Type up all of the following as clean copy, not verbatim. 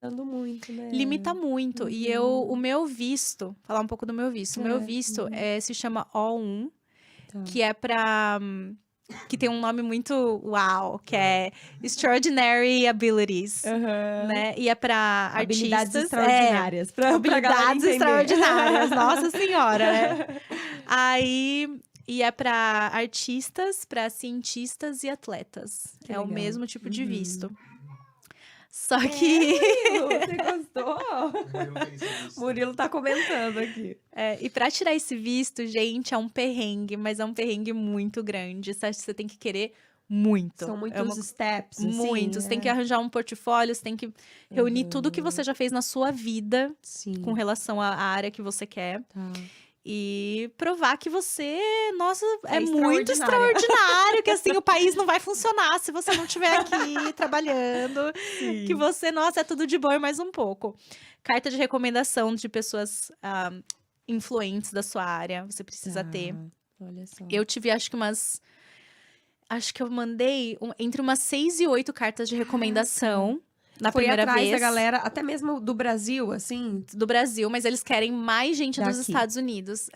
Dando muito, né? Limita muito. E o meu visto, falar um pouco do meu visto. O meu visto se chama O1, Tá. que é pra. Que tem um nome muito uau, que é Extraordinary Abilities. Né? E é pra Habilidades artistas. extraordinárias, pra galera Habilidades entender. extraordinárias, nossa senhora, né? Aí. E é pra artistas, pra cientistas e atletas. Que É o legal. mesmo tipo de visto. Só que. Murilo, você gostou? Murilo tá comentando aqui. E pra tirar esse visto, gente, é um perrengue, mas é um perrengue muito grande. Você tem que querer muito. São É muitos steps, assim. muito. Você tem que arranjar um portfólio, você tem que reunir tudo que você já fez na sua vida Sim. com relação à área que você quer. Tá. E provar que você, nossa, é muito extraordinária. extraordinário, que assim, o país não vai funcionar se você não estiver aqui trabalhando. Sim. Que você, nossa, é tudo de bom e mais um pouco. Carta de recomendação de pessoas influentes da sua área, você precisa ter. Olha só. Eu tive, acho que eu mandei entre umas 6 e 8 cartas de recomendação na Foi primeira atrás vez. da galera, até mesmo do Brasil, assim? Do Brasil, mas eles querem mais gente dos Daqui. Estados Unidos.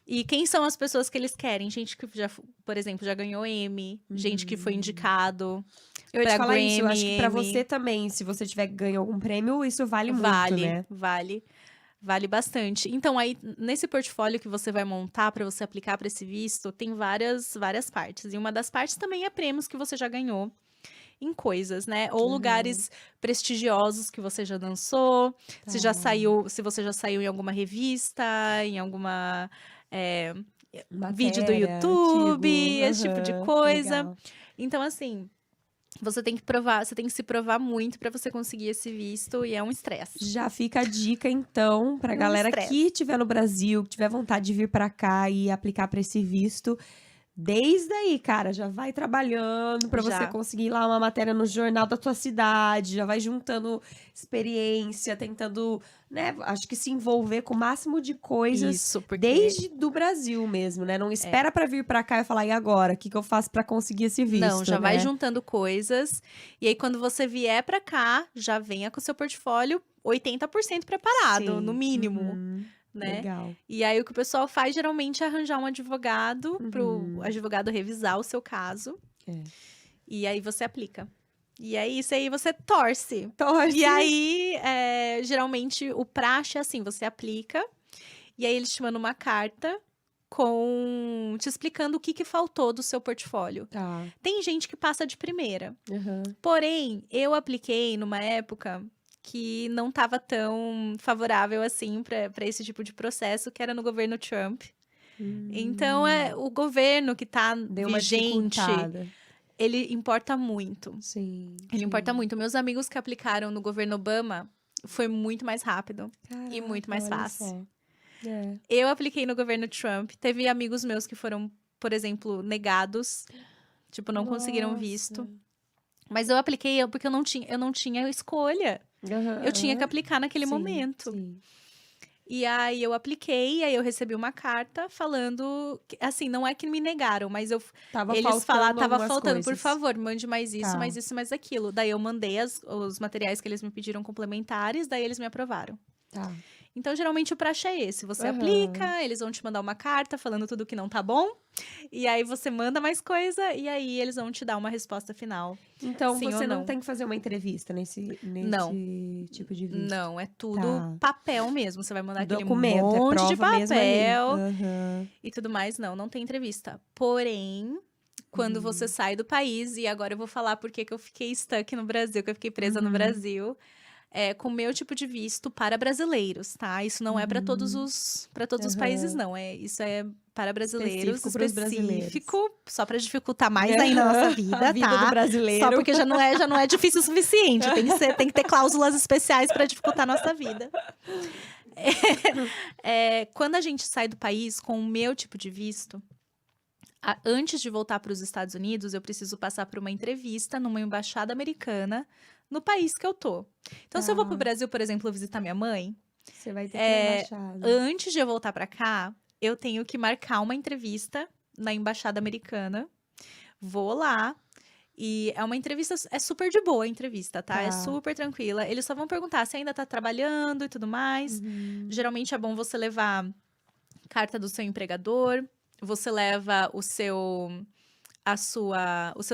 E quem são as pessoas que eles querem? Gente que já, por exemplo, já ganhou Emmy, gente que foi indicado. Eu ia te pra falar Grammy, isso, eu acho que pra Emmy. você também, se você tiver ganho algum prêmio, isso vale muito, né? Vale bastante. Então, aí, nesse portfólio que você vai montar para você aplicar para esse visto, tem várias partes. E uma das partes também é prêmios que você já ganhou em coisas, né? Ou lugares prestigiosos que você já dançou, se você já saiu em alguma revista, em alguma vídeo do Matéria, YouTube, artigo, esse tipo de coisa. legal. Então, assim, você tem que se provar muito para você conseguir esse visto e é um estresse. Já fica a dica, então, pra galera estresse. que estiver no Brasil, que tiver vontade de vir pra cá e aplicar pra esse visto. Desde aí, cara, já vai trabalhando pra você conseguir lá uma matéria no jornal da tua cidade, já vai juntando experiência, tentando, né, acho que se envolver com o máximo de coisas. Isso, porque desde do Brasil mesmo, né? Não espera pra vir pra cá e falar, e agora? O que eu faço pra conseguir esse visto? Não, já né? vai juntando coisas. E aí, quando você vier pra cá, já venha com o seu portfólio 80% preparado, Sim. no mínimo. Né? Legal. E aí, o que o pessoal faz geralmente é arranjar um advogado pro advogado revisar o seu caso. E aí você aplica. E é isso aí, você torce. E aí, geralmente, o praxe é assim: você aplica, e aí eles te mandam uma carta te explicando o que faltou do seu portfólio. Tá. Tem gente que passa de primeira. Porém, eu apliquei numa época que não estava tão favorável assim para esse tipo de processo, que era no governo Trump. Então, o governo que está vigente, ele importa muito. Sim. Ele importa muito. Meus amigos que aplicaram no governo Obama, foi muito mais rápido. Caraca, e muito mais fácil. Eu Eu apliquei no governo Trump. Teve amigos meus que foram, por exemplo, negados. Tipo, não conseguiram visto. Mas eu apliquei porque eu não tinha escolha. Eu tinha que aplicar naquele momento. Sim. E aí eu apliquei, aí eu recebi uma carta falando, assim, não é que me negaram, mas eles falaram, tava faltando, por favor, mande mais isso, mais isso, mais aquilo. Daí eu mandei os materiais que eles me pediram complementares, daí eles me aprovaram. Tá. Então, geralmente, o praxe é esse. Você aplica, eles vão te mandar uma carta falando tudo que não tá bom. E aí, você manda mais coisa. E aí, eles vão te dar uma resposta final. Então, sim você ou não tem que fazer uma entrevista nesse tipo de visto? Não, é tudo papel mesmo. Você vai mandar aquele documento, monte de papel mesmo e tudo mais. Não tem entrevista. Porém, quando você sai do país, e agora eu vou falar por que eu fiquei stuck no Brasil, que eu fiquei presa no Brasil, com o meu tipo de visto para brasileiros, tá? Isso não é para todos os países, não. Isso é para brasileiros, específico, só para dificultar mais ainda a nossa vida, a vida tá? do brasileiro. Só porque já não é difícil o suficiente. Tem que ter cláusulas especiais para dificultar a nossa vida. Quando a gente sai do país com o meu tipo de visto, antes de voltar para os Estados Unidos, eu preciso passar por uma entrevista numa embaixada americana no país que eu tô. Então, se eu vou pro Brasil, por exemplo, visitar minha mãe, você vai ter que ir na embaixada. Antes de eu voltar para cá, eu tenho que marcar uma entrevista na embaixada americana. Vou lá E é uma entrevista, é super de boa a entrevista, tá? É Tá. super tranquila. Eles só vão perguntar se ainda tá trabalhando e tudo mais. Geralmente é bom você levar carta do seu empregador, você leva o seu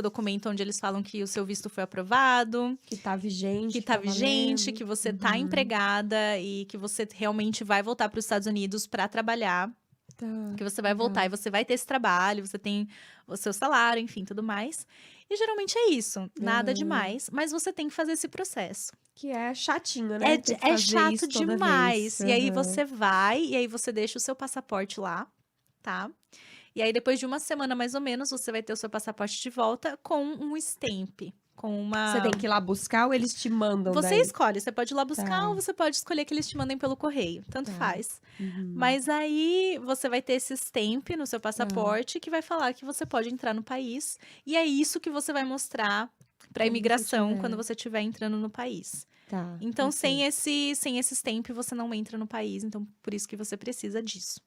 documento onde eles falam que o seu visto foi aprovado, Que tá vigente. que tá vigente, valendo. que você tá empregada e que você realmente vai voltar para os Estados Unidos para trabalhar, Tá. que você vai voltar e você vai ter esse trabalho, você tem o seu salário, enfim, tudo mais. E geralmente é isso, nada demais, mas você tem que fazer esse processo. Que é chatinho, né? Ter que É fazer chato isso toda demais. vez. E aí Aham. você vai, e aí você deixa o seu passaporte lá, tá? E aí depois de uma semana mais ou menos, você vai ter o seu passaporte de volta com um stamp, com uma... Você tem que ir lá buscar ou eles te mandam Você daí? escolhe, você pode ir lá buscar Tá. ou você pode escolher que eles te mandem pelo correio, tanto Tá. faz. Uhum. Mas aí você vai ter esse stamp no seu passaporte que vai falar que você pode entrar no país. E é isso que você vai mostrar para a Quando você imigração tiver. quando você estiver entrando no país. Tá. Então, ok. sem esse stamp, você não entra no país. Então, por isso que você precisa disso.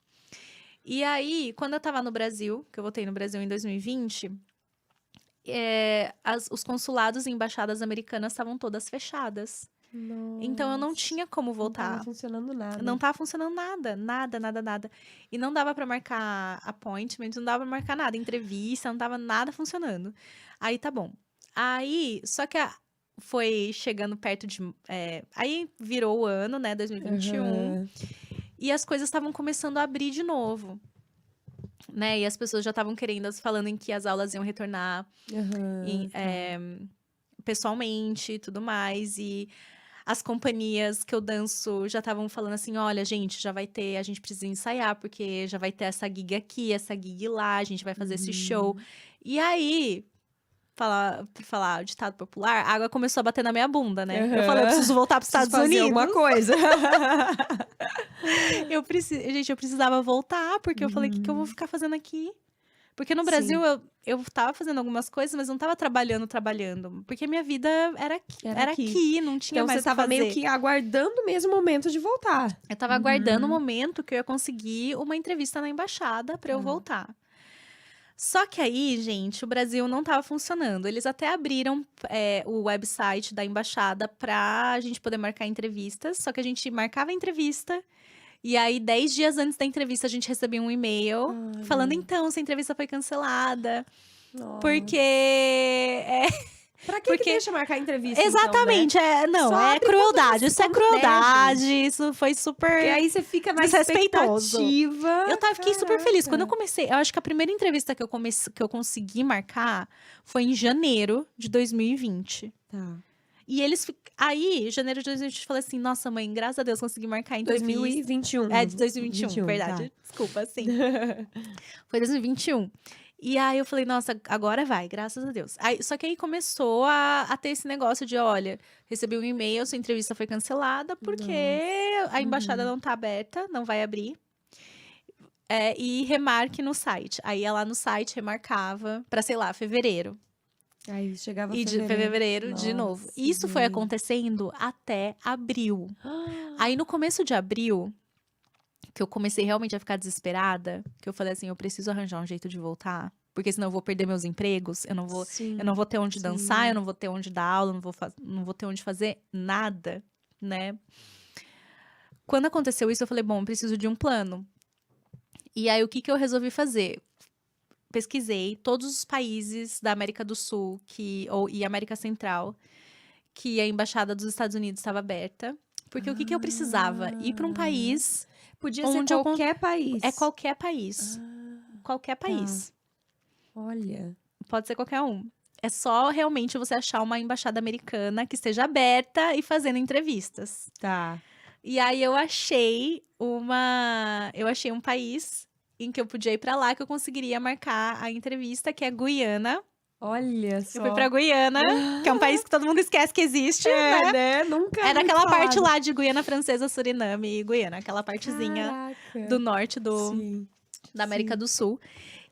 E aí, quando eu tava no Brasil, que eu voltei no Brasil em 2020, os consulados e embaixadas americanas estavam todas fechadas. Então, eu não Nossa, tinha como não voltar. tava funcionando nada. Não tava funcionando nada, nada, nada, nada. E não dava pra marcar appointment, não dava pra marcar nada, entrevista, não tava nada funcionando. Aí tá bom. Aí, só que foi chegando perto de. Aí virou o ano, né, 2021, Aham. e as coisas estavam começando a abrir de novo. Né? E as pessoas já estavam falando em que as aulas iam retornar Aham, tá. pessoalmente e tudo mais. E as companhias que eu danço já estavam falando assim: olha, gente, a gente precisa ensaiar, porque já vai ter essa gig aqui, essa gig lá, a gente vai fazer esse show. E aí, pra falar o ditado popular, a água começou a bater na minha bunda, né? Eu falei, eu preciso voltar para os Estados fazer Unidos. alguma coisa. Gente, eu precisava voltar, porque eu falei, o que eu vou ficar fazendo aqui? Porque no Brasil eu tava fazendo algumas coisas, mas não tava trabalhando. Porque minha vida era aqui, não tinha Então mais você tava o que fazer. meio que aguardando mesmo o momento de voltar. Eu tava aguardando o momento que eu ia conseguir uma entrevista na embaixada pra eu voltar. Só que aí, gente, o Brasil não tava funcionando. Eles até abriram o website da embaixada pra gente poder marcar entrevistas. Só que a gente marcava a entrevista. E aí, 10 dias antes da entrevista, a gente recebia um e-mail falando, então, se a entrevista foi cancelada. Nossa. Porque... Pra que deixa marcar a entrevista, Exatamente, então, né? Só é abre crueldade. Isso é quando der, crueldade, gente. isso foi super Porque aí você fica na desrespeitoso. expectativa. Fiquei super feliz. Quando eu comecei, eu acho que a primeira entrevista que eu consegui marcar foi em janeiro de 2020. Tá. E aí, janeiro de 2020, eu falei assim, nossa, mãe, graças a Deus consegui marcar a entrevista. 2021. De 2021, verdade. Tá. Desculpa, sim. Foi 2021. E aí eu falei, nossa, agora vai, graças a Deus. Só que aí começou a ter esse negócio de, olha, recebi um e-mail, sua entrevista foi cancelada porque a embaixada não tá aberta, não vai abrir. E remarque no site. Aí ia lá no site, remarcava pra, sei lá, fevereiro. Aí chegava E de fevereiro de novo. E isso foi acontecendo até abril. Aí no começo de abril, que eu comecei realmente a ficar desesperada, que eu falei assim, eu preciso arranjar um jeito de voltar, porque senão eu vou perder meus empregos, eu não vou ter onde dançar, eu não vou ter onde dar aula, não vou ter onde fazer nada, né? Quando aconteceu isso, eu falei, bom, eu preciso de um plano. E aí, o que eu resolvi fazer? Pesquisei todos os países da América do Sul e América Central que a embaixada dos Estados Unidos estava aberta. Porque o que eu precisava? Ir para um país... Podia ser qualquer país. É qualquer país. Qualquer país. Olha. Pode ser qualquer um. É só realmente você achar uma embaixada americana que esteja aberta e fazendo entrevistas. Tá. E aí eu achei um país em que eu podia ir pra lá, que eu conseguiria marcar a entrevista, que é Guiana. Olha só. Eu fui pra Guiana, que é um país que todo mundo esquece que existe, né? Nunca É naquela parte lá de Guiana Francesa, Suriname e Guiana. Aquela partezinha do norte da América do Sul.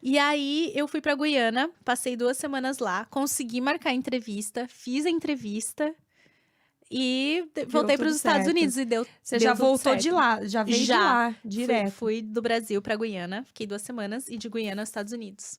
E aí, eu fui pra Guiana, passei 2 semanas lá, consegui marcar a entrevista, fiz a entrevista e voltei para os Estados Unidos e deu Você já voltou certo. de lá, já veio de lá, direto. Fui do Brasil pra Guiana, fiquei 2 semanas e de Guiana aos Estados Unidos.